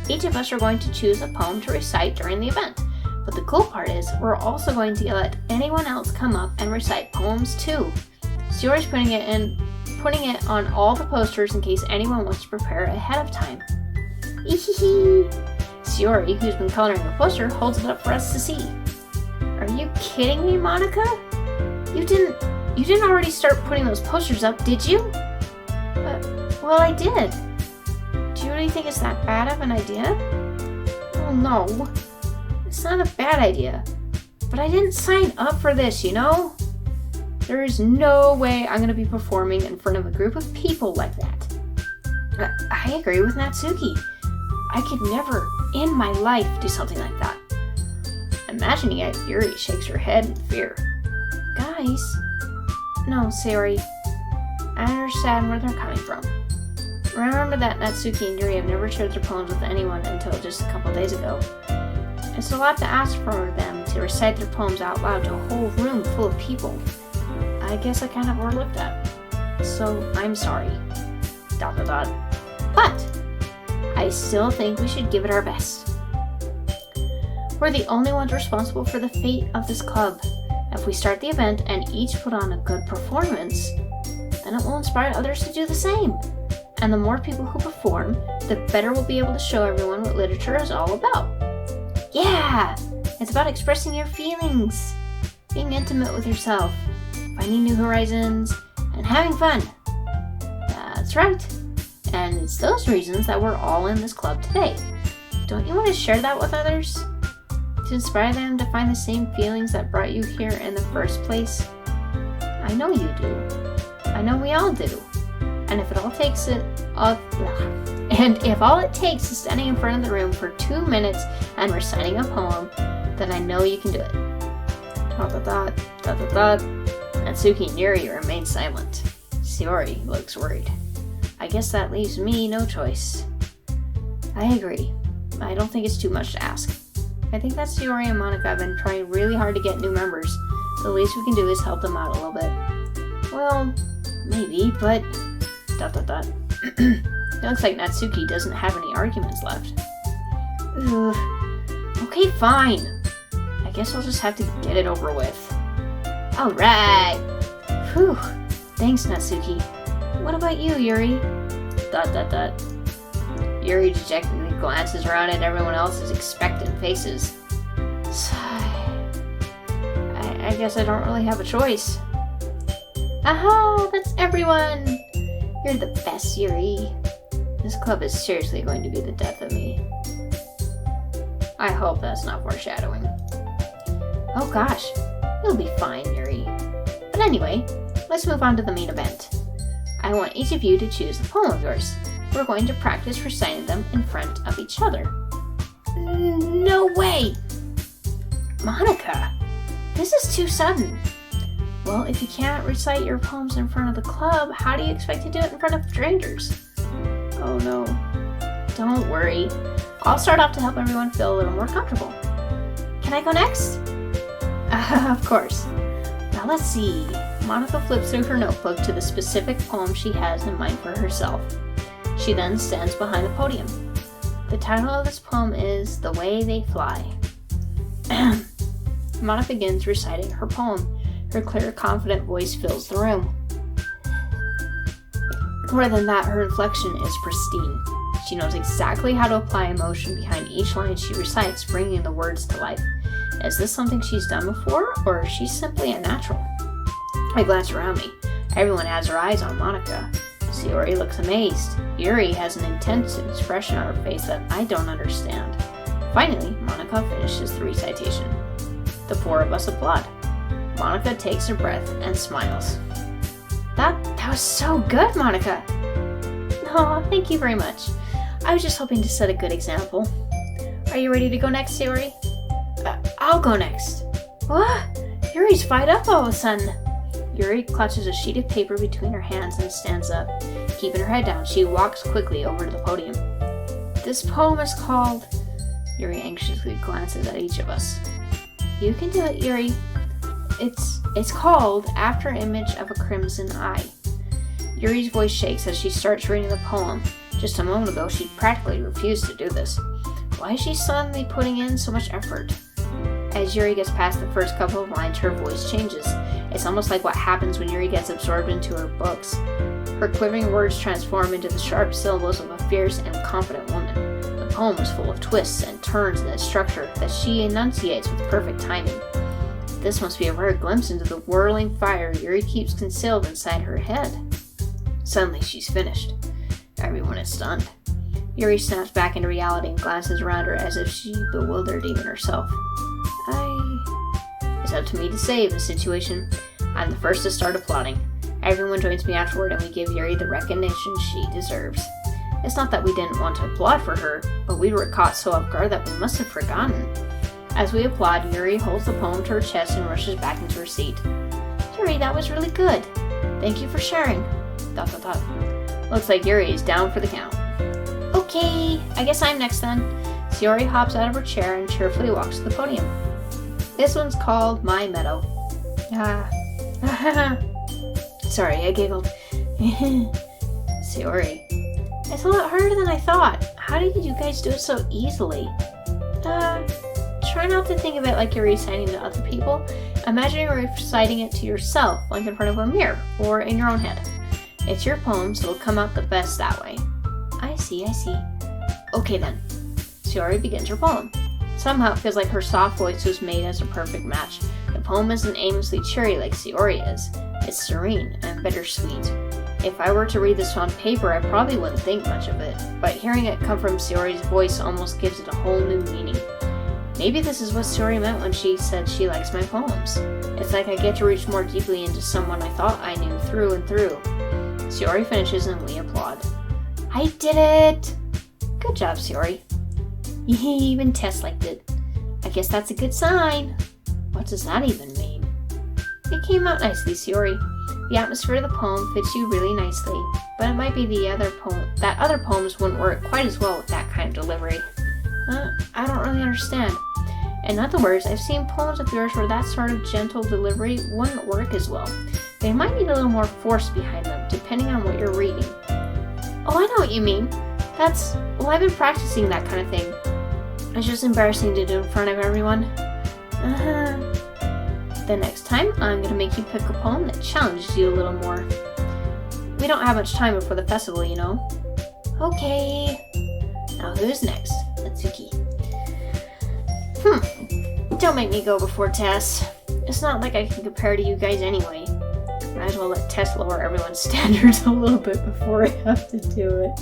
Each of us are going to choose a poem to recite during the event. But the cool part is, we're also going to let anyone else come up and recite poems too. Siori's putting it on all the posters in case anyone wants to prepare ahead of time. Ehehe. Siori, who's been coloring the poster, holds it up for us to see. Are you kidding me, Monica? You didn't already start putting those posters up, did you? Well, I did. Do you really think it's that bad of an idea? Oh no. It's not a bad idea. But I didn't sign up for this, you know? There is no way I'm going to be performing in front of a group of people like that. I agree with Natsuki. I could never in my life do something like that. Imagining it, Yuri shakes her head in fear. Guys? No, Sayori. I understand where they're coming from. Remember that Natsuki and Yuri have never shared their poems with anyone until just a couple days ago. It's a lot to ask for them to recite their poems out loud to a whole room full of people. I guess I kind of overlooked that. So, I'm sorry. ... But, I still think we should give it our best. We're the only ones responsible for the fate of this club. If we start the event and each put on a good performance, then it will inspire others to do the same. And the more people who perform, the better we'll be able to show everyone what literature is all about. Yeah! It's about expressing your feelings, being intimate with yourself, finding new horizons, and having fun. That's right. And it's those reasons that we're all in this club today. Don't you want to share that with others? To inspire them to find the same feelings that brought you here in the first place? I know you do. I know we all do. And if all it takes is standing in front of the room for 2 minutes and reciting a poem, then I know you can do it. ... Natsuki and Yuri remain silent. Sayori looks worried. I guess that leaves me no choice. I agree. I don't think it's too much to ask. I think that Sayori and Monica have been trying really hard to get new members. The least we can do is help them out a little bit. Well, maybe, but... ... It looks like Natsuki doesn't have any arguments left. Ugh. Okay, fine. I guess I'll just have to get it over with. Alright! Whew. Thanks, Natsuki. What about you, Yuri? ... Yuri dejectedly glances around at everyone else's expectant faces. Sigh. I guess I don't really have a choice. Aha! That's everyone! You're the best, Yuri. This club is seriously going to be the death of me. I hope that's not foreshadowing. Oh gosh, you'll be fine, Yuri. But anyway, let's move on to the main event. I want each of you to choose a poem of yours. We're going to practice reciting them in front of each other. No way! Monica, this is too sudden. Well, if you can't recite your poems in front of the club, how do you expect to do it in front of strangers? Oh no. Don't worry. I'll start off to help everyone feel a little more comfortable. Can I go next? Of course. Now let's see. Monica flips through her notebook to the specific poem she has in mind for herself. She then stands behind the podium. The title of this poem is The Way They Fly. Monica begins reciting her poem. Her clear, confident voice fills the room. More than that, her inflection is pristine. She knows exactly how to apply emotion behind each line she recites, bringing the words to life. Is this something she's done before, or is she simply a natural? I glance around me. Everyone has their eyes on Monica. Sayori looks amazed. Yuri has an intense expression on her face that I don't understand. Finally, Monica finishes the recitation. The four of us applaud. Monica takes a breath and smiles. That was so good, Monica! Oh, thank you very much. I was just hoping to set a good example. Are you ready to go next, Sayori? I'll go next. What? Yuri's fired up all of a sudden. Yuri clutches a sheet of paper between her hands and stands up. Keeping her head down, she walks quickly over to the podium. This poem is called... Yuri anxiously glances at each of us. You can do it, Yuri. It's called After Image of a Crimson Eye. Yuri's voice shakes as she starts reading the poem. Just a moment ago, she practically refused to do this. Why is she suddenly putting in so much effort? As Yuri gets past the first couple of lines, her voice changes. It's almost like what happens when Yuri gets absorbed into her books. Her quivering words transform into the sharp syllables of a fierce and confident woman. The poem is full of twists and turns in its structure that she enunciates with perfect timing. This must be a rare glimpse into the whirling fire Yuri keeps concealed inside her head. Suddenly, she's finished. Everyone is stunned. Yuri snaps back into reality and glances around her as if she bewildered even herself. It's up to me to save the situation. I'm the first to start applauding. Everyone joins me afterward and we give Yuri the recognition she deserves. It's not that we didn't want to applaud for her, but we were caught so off guard that we must have forgotten. As we applaud, Yuri holds the poem to her chest and rushes back into her seat. Yuri, that was really good. Thank you for sharing. ... Looks like Yuri is down for the count. Okay, I guess I'm next then. Yuri hops out of her chair and cheerfully walks to the podium. This one's called My Meadow. Sorry, I giggled. Sayori. It's a lot harder than I thought. How did you guys do it so easily? Try not to think of it like you're reciting to other people. Imagine you're reciting it to yourself, like in front of a mirror, or in your own head. It's your poem, so it'll come out the best that way. I see. Okay then. Sayori begins her poem. Somehow it feels like her soft voice was made as a perfect match. The poem isn't aimlessly cheery like Sayori is. It's serene and bittersweet. If I were to read this on paper, I probably wouldn't think much of it, but hearing it come from Sayori's voice almost gives it a whole new meaning. Maybe this is what Sayori meant when she said she likes my poems. It's like I get to reach more deeply into someone I thought I knew through and through. Sayori finishes and we applaud. I did it! Good job, Sayori. Even Tess liked it. I guess that's a good sign. What does that even mean? It came out nicely, Sayori. The atmosphere of the poem fits you really nicely, but it might be that other poems wouldn't work quite as well with that kind of delivery. I don't really understand. In other words, I've seen poems of yours where that sort of gentle delivery wouldn't work as well. They might need a little more force behind them, depending on what you're reading. Oh, I know what you mean. I've been practicing that kind of thing. It's just embarrassing to do in front of everyone. The next time, I'm gonna make you pick a poem that challenges you a little more. We don't have much time before the festival, you know. Okay. Now who's next? Natsuki. Don't make me go before Tess. It's not like I can compare to you guys anyway. Might as well let Tess lower everyone's standards a little bit before I have to do it.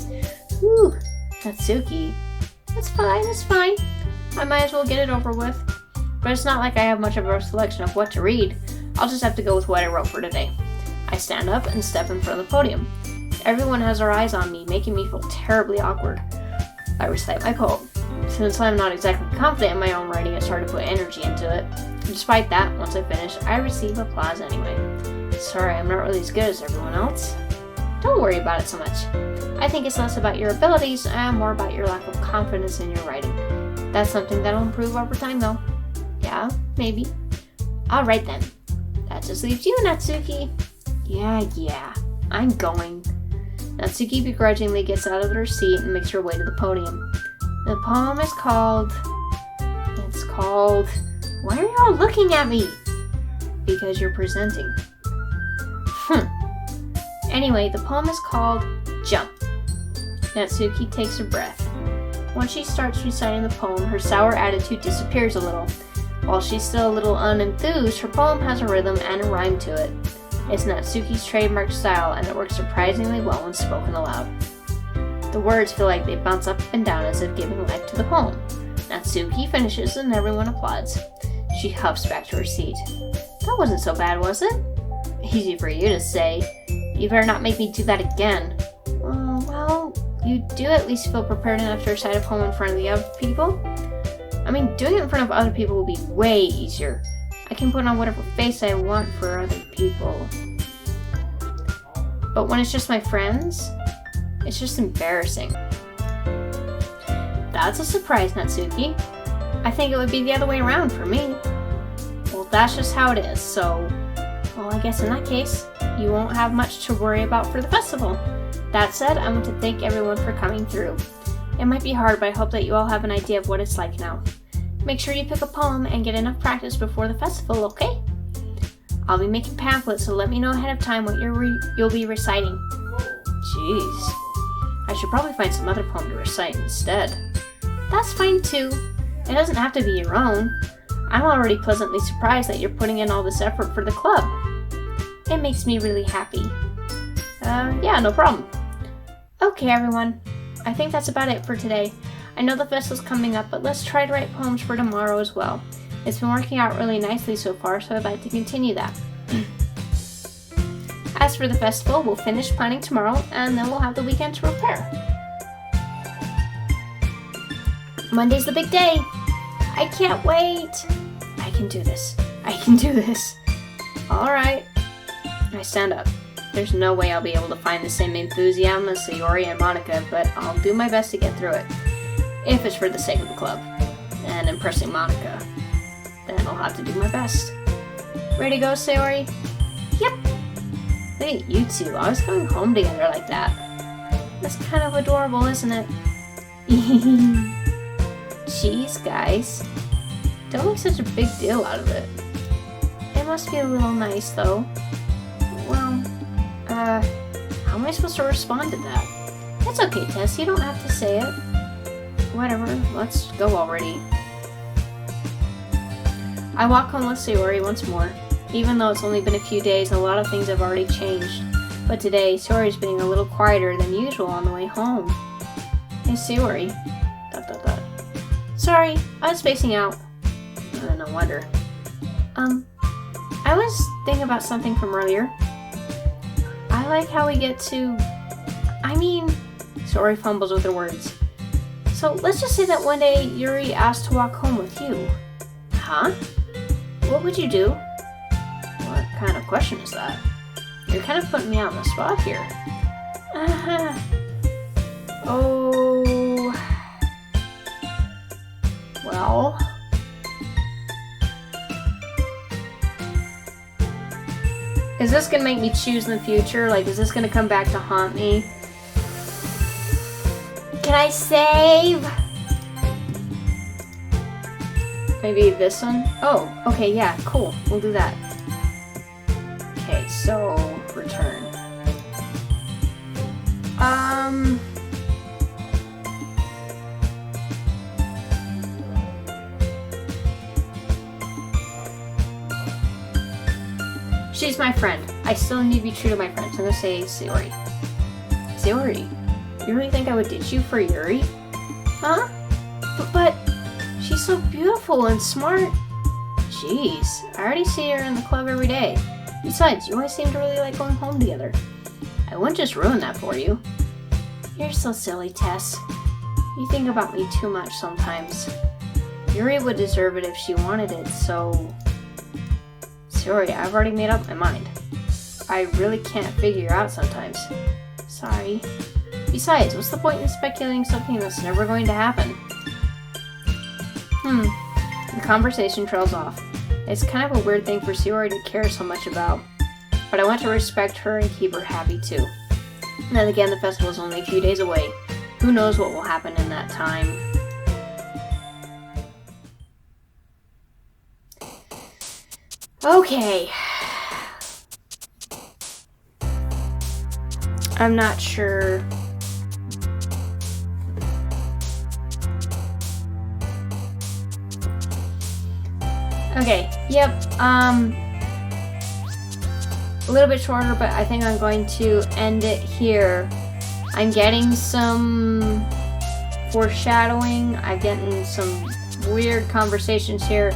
Whew. Natsuki. It's fine. I might as well get it over with. But it's not like I have much of a selection of what to read. I'll just have to go with what I wrote for today. I stand up and step in front of the podium. Everyone has their eyes on me, making me feel terribly awkward. I recite my poem. Since I'm not exactly confident in my own writing, it's hard to put energy into it. Despite that, once I finish, I receive applause anyway. Sorry, I'm not really as good as everyone else. Don't worry about it so much. I think it's less about your abilities and more about your lack of confidence in your writing. That's something that'll improve over time though. Yeah, maybe. Alright then. That just leaves you, Natsuki. Yeah, I'm going. Natsuki begrudgingly gets out of her seat and makes her way to the podium. The poem is called... Why are y'all looking at me? Because you're presenting. Anyway, the poem is called Jump. Natsuki takes a breath. Once she starts reciting the poem, her sour attitude disappears a little. While she's still a little unenthused, her poem has a rhythm and a rhyme to it. It's Natsuki's trademark style, and it works surprisingly well when spoken aloud. The words feel like they bounce up and down as if giving life to the poem. Natsuki finishes and everyone applauds. She huffs back to her seat. That wasn't so bad, was it? Easy for you to say. You better not make me do that again. Well, you do at least feel prepared enough to recite a poem in front of the other people? I mean, doing it in front of other people will be way easier. I can put on whatever face I want for other people. But when it's just my friends, it's just embarrassing. That's a surprise, Natsuki. I think it would be the other way around for me. Well, that's just how it is, so... Well, I guess in that case, you won't have much to worry about for the festival. That said, I want to thank everyone for coming through. It might be hard, but I hope that you all have an idea of what it's like now. Make sure you pick a poem and get enough practice before the festival, okay? I'll be making pamphlets, so let me know ahead of time what you'll be reciting. Jeez. I should probably find some other poem to recite instead. That's fine too. It doesn't have to be your own. I'm already pleasantly surprised that you're putting in all this effort for the club. It makes me really happy. Yeah, no problem. Okay, everyone. I think that's about it for today. I know the festival's coming up, but let's try to write poems for tomorrow as well. It's been working out really nicely so far, so I'd like to continue that. As for the festival, we'll finish planning tomorrow, and then we'll have the weekend to prepare. Monday's the big day. I can't wait. I can do this. I can do this. Alright. I stand up. There's no way I'll be able to find the same enthusiasm as Sayori and Monica, but I'll do my best to get through it. If it's for the sake of the club and impressing Monica, then I'll have to do my best. Ready to go, Sayori? Yep. Look at you two, always going home together like that. That's kind of adorable, isn't it? Jeez, guys. Don't make such a big deal out of it. It must be a little nice, though. Well, how am I supposed to respond to that? It's okay, Tess, you don't have to say it. Whatever, let's go already. I walk home with Sayori once more. Even though it's only been a few days, a lot of things have already changed. But today, Sayori's being a little quieter than usual on the way home. Hey, Sayori. ... Sorry, I was spacing out. No wonder. I was thinking about something from earlier. I like how we get to... Sayori fumbles with her words. So let's just say that one day Yuri asked to walk home with you. Huh? What would you do? What kind of question is that? You're kind of putting me on the spot here. Oh... Well... Is this gonna make me choose in the future? Like, is this gonna come back to haunt me? Can I save? Maybe this one? Oh, okay, yeah, cool. We'll do that. Okay, so, return. She's my friend. I still need to be true to my friends. I'm gonna say Sayori. Sayori? You really think I would ditch you for Yuri? Huh? But she's so beautiful and smart. Jeez, I already see her in the club every day. Besides, you always seem to really like going home together. I wouldn't just ruin that for you. You're so silly, Tess. You think about me too much sometimes. Yuri would deserve it if she wanted it, so... Sorry, I've already made up my mind. I really can't figure out sometimes. Sorry. Besides, what's the point in speculating something that's never going to happen? The conversation trails off. It's kind of a weird thing for Sayori to care so much about, but I want to respect her and keep her happy too. And then again, the festival is only a few days away. Who knows what will happen in that time? Okay. I'm not sure. Okay, yep, a little bit shorter, but I think I'm going to end it here. I'm getting some foreshadowing. I'm getting some weird conversations here.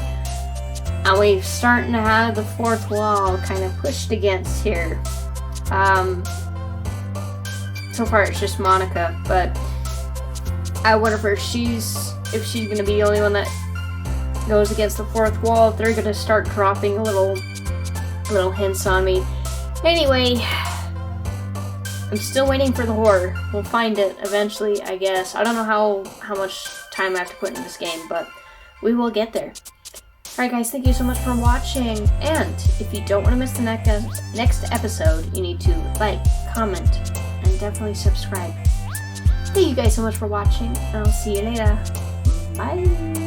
And we're starting to have the fourth wall kind of pushed against here. So far it's just Monica, but I wonder if she's gonna be the only one that goes against the fourth wall, if they're gonna start dropping little hints on me. Anyway, I'm still waiting for the horror. We'll find it eventually, I guess. I don't know how much time I have to put in this game, but we will get there. Alright guys, thank you so much for watching, and if you don't want to miss the next episode, you need to like, comment, and definitely subscribe. Thank you guys so much for watching, and I'll see you later. Bye!